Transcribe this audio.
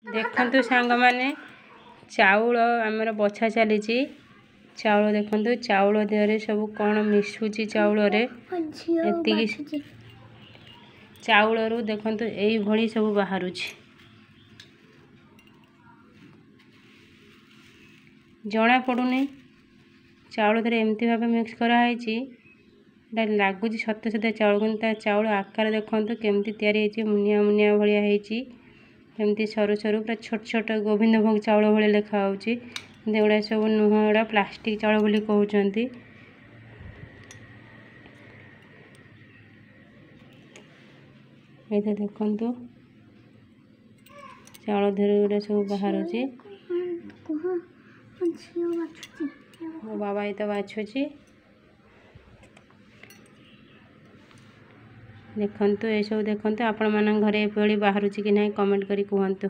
देखंतु सांग माने चाउल आमर बछा चली चाउल देखंतु चाउल देहरे सब कौन मिसुची चाउल रे एतिकी चाउल रु देखंतु एई भली सब बाहरुची जना पड़ुनी चाउल देहरे एमती भाबे मिक्स करा हैची लगुच सत्य सत्य चाउल किंतु चाउल आकार देखंतु केमती तैयारी हैची मुनिया मुनिया भलिया हैची एमती सरू सरू पूरा छोट छोट गोविंद भोग चाउल भली लेखा होची एगुड़ा सब नुह एड़ा प्लास्टिक चाउल बोली कहउचंती एते देखंतु चाउल धरे एड़ा सब बाहर होची मो बाबा एते बाछुची देखंतु ए सब देखंतु आपण मन घरे एपळी बाहरुची कि नै कमेंट करी कहंतु।